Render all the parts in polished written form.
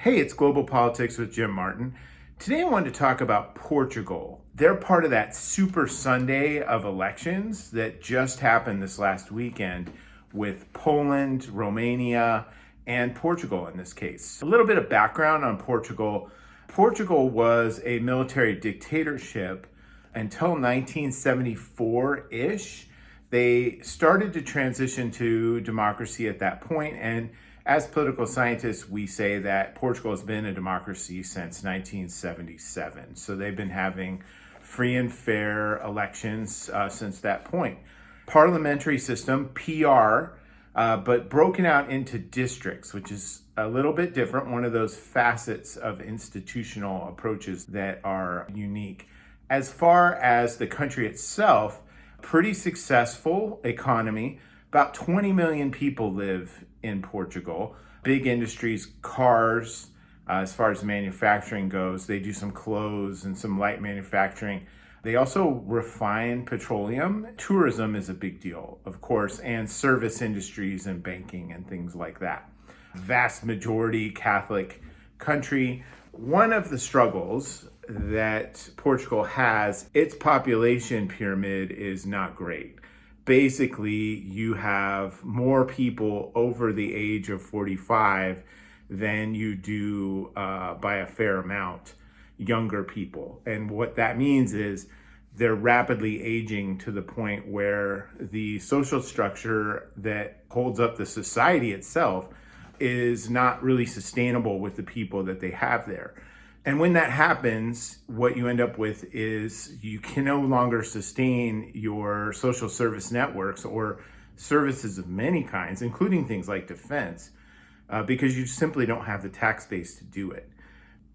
Hey, it's Global Politics with Jim Martin. Today I wanted to talk about Portugal. They're part of that Super Sunday of elections that just happened this last weekend with Poland, Romania, and Portugal in this case. A little bit of background on Portugal. Portugal was a military dictatorship until 1974-ish. They started to transition to democracy at that point, and as political scientists, we say that Portugal has been a democracy since 1977. So they've been having free and fair elections since that point. Parliamentary system, PR, but broken out into districts, which is a little bit different, one of those facets of institutional approaches that are unique. As far as the country itself, pretty successful economy. About 20 million people live in Portugal. Big industries, cars, as far as manufacturing goes. They do some clothes and some light manufacturing. They also refine petroleum. Tourism is a big deal, of course, and service industries and banking and things like that. Vast majority Catholic country. One of the struggles that Portugal has, its population pyramid is not great. Basically, you have more people over the age of 45 than you do by a fair amount younger people. And what that means is they're rapidly aging to the point where the social structure that holds up the society itself is not really sustainable with the people that they have there. And when that happens, what you end up with is you can no longer sustain your social service networks or services of many kinds, including things like defense, because you simply don't have the tax base to do it.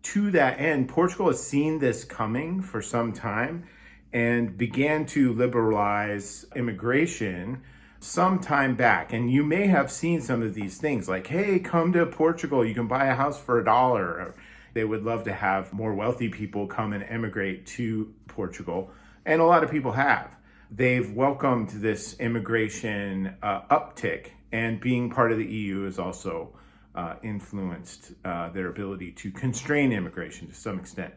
To that end, Portugal has seen this coming for some time and began to liberalize immigration some time back. And you may have seen some of these things like, hey, come to Portugal, you can buy a house for $1. They would love to have more wealthy people come and emigrate to Portugal, and a lot of people have. They've welcomed this immigration uptick, and being part of the EU has also influenced their ability to constrain immigration to some extent.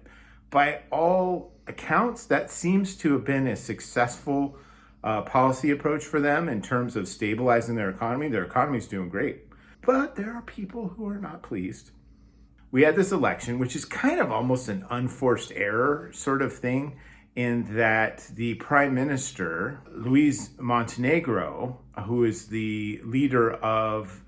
By all accounts, that seems to have been a successful policy approach for them in terms of stabilizing their economy. Their economy is doing great, but there are people who are not pleased. We had this election, which is kind of almost an unforced error sort of thing, in that the Prime Minister, Luis Montenegro, who is the leader of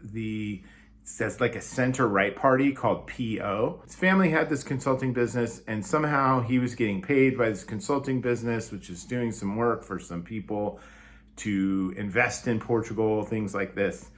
that's like a center-right party called PO. His family had this consulting business, and somehow he was getting paid by this consulting business, which is doing some work for some people to invest in Portugal, things like this.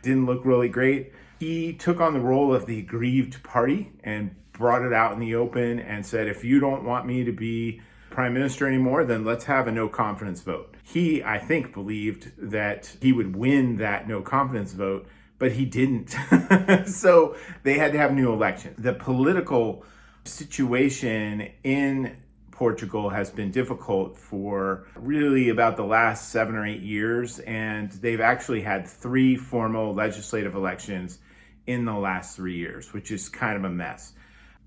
Didn't look really great. He took on the role of the aggrieved party and brought it out in the open and said, if you don't want me to be prime minister anymore, then let's have a no confidence vote. He, I think, believed that he would win that no confidence vote, but he didn't. So they had to have new elections. The political situation in Portugal has been difficult for really about the last 7 or 8 years, and they've actually had 3 formal legislative elections in the last 3 years, which is kind of a mess.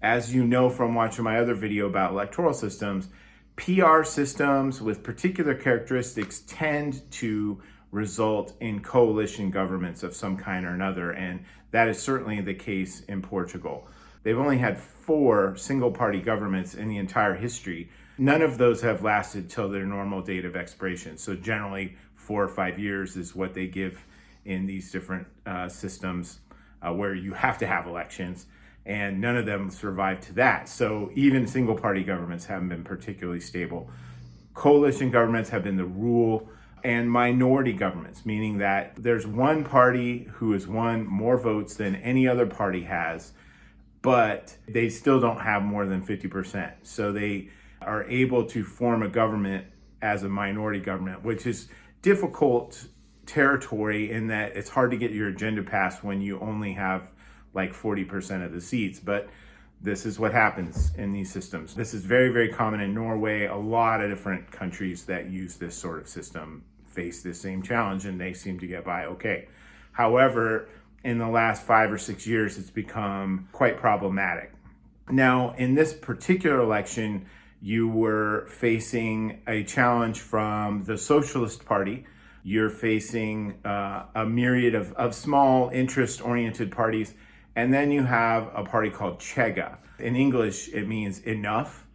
As you know from watching my other video about electoral systems, PR systems with particular characteristics tend to result in coalition governments of some kind or another, and that is certainly the case in Portugal. They've only had 4 single-party governments in the entire history. None of those have lasted till their normal date of expiration. So generally 4 or 5 years is what they give in these different systems where you have to have elections, and none of them survived to that. So even single-party governments haven't been particularly stable. Coalition governments have been the rule, and minority governments, meaning that there's one party who has won more votes than any other party has, but they still don't have more than 50%. So they are able to form a government as a minority government, which is difficult territory in that it's hard to get your agenda passed when you only have like 40% of the seats. But this is what happens in these systems. This is very, very common in Norway. A lot of different countries that use this sort of system face this same challenge, and they seem to get by okay. However, in the last 5 or 6 years, it's become quite problematic. Now, in this particular election, you were facing a challenge from the Socialist Party. You're facing a myriad of small interest-oriented parties. And then you have a party called Chega. In English, it means enough.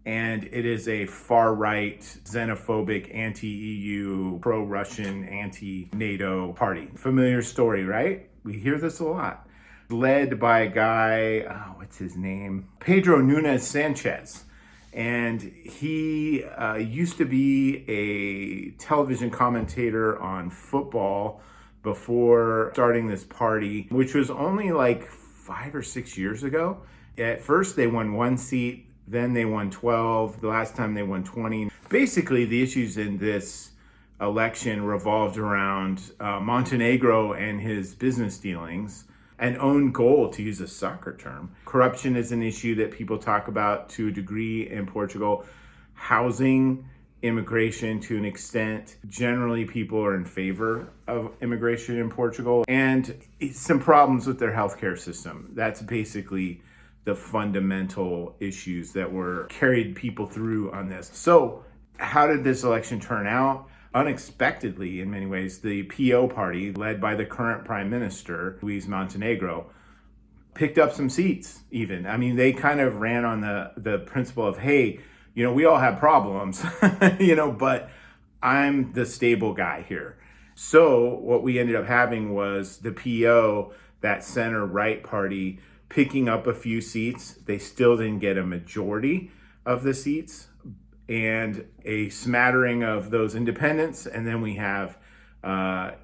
And it is a far-right, xenophobic, anti-EU, pro-Russian, anti-NATO party. Familiar story, right? We hear this a lot. Led by a guy, what's his name? Pedro Nunes Sanchez. And he used to be a television commentator on football before starting this party, which was only like 5 or 6 years ago. At first, they won 1 seat. Then they won 12. The last time they won 20. Basically, the issues in this election revolved around Montenegro and his business dealings. An own goal, to use a soccer term. Corruption is an issue that people talk about to a degree in Portugal. Housing, immigration to an extent. Generally, people are in favor of immigration in Portugal. And some problems with their healthcare system. That's basically the fundamental issues that were carried people through on this. So how did this election turn out? Unexpectedly, in many ways, the PO party, led by the current prime minister, Luis Montenegro, picked up some seats even. I mean, they kind of ran on the principle of, hey, we all have problems, but I'm the stable guy here. So what we ended up having was the PO, that center-right party, picking up a few seats. They still didn't get a majority of the seats, and a smattering of those independents. And then we have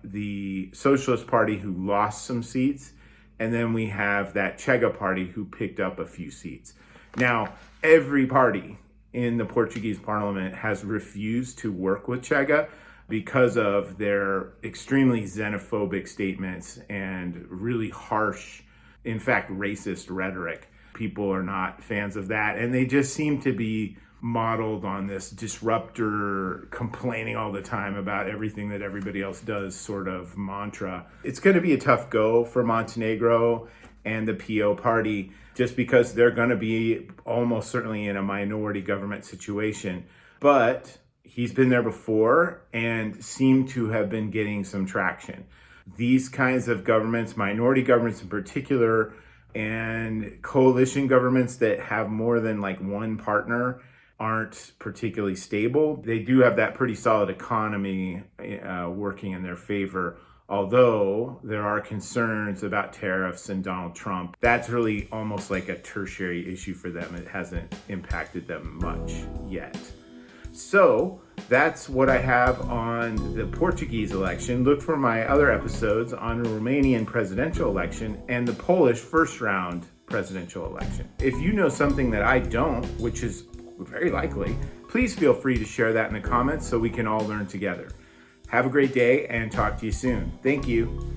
the Socialist Party, who lost some seats. And then we have that Chega party, who picked up a few seats. Now, every party in the Portuguese parliament has refused to work with Chega because of their extremely xenophobic statements and really harsh, in fact, racist rhetoric. People are not fans of that. And they just seem to be modeled on this disruptor, complaining all the time about everything that everybody else does sort of mantra. It's going to be a tough go for Montenegro and the PO party, just because they're going to be almost certainly in a minority government situation. But he's been there before and seemed to have been getting some traction. These kinds of governments, minority governments in particular, and coalition governments that have more than like one partner, aren't particularly stable. They do have that pretty solid economy working in their favor, although there are concerns about tariffs and Donald Trump. That's really almost like a tertiary issue for them. It hasn't impacted them much yet. So that's what I have on the Portuguese election. Look for my other episodes on the Romanian presidential election and the Polish first round presidential election. If you know something that I don't, which is very likely, please feel free to share that in the comments so we can all learn together. Have a great day and talk to you soon. Thank you.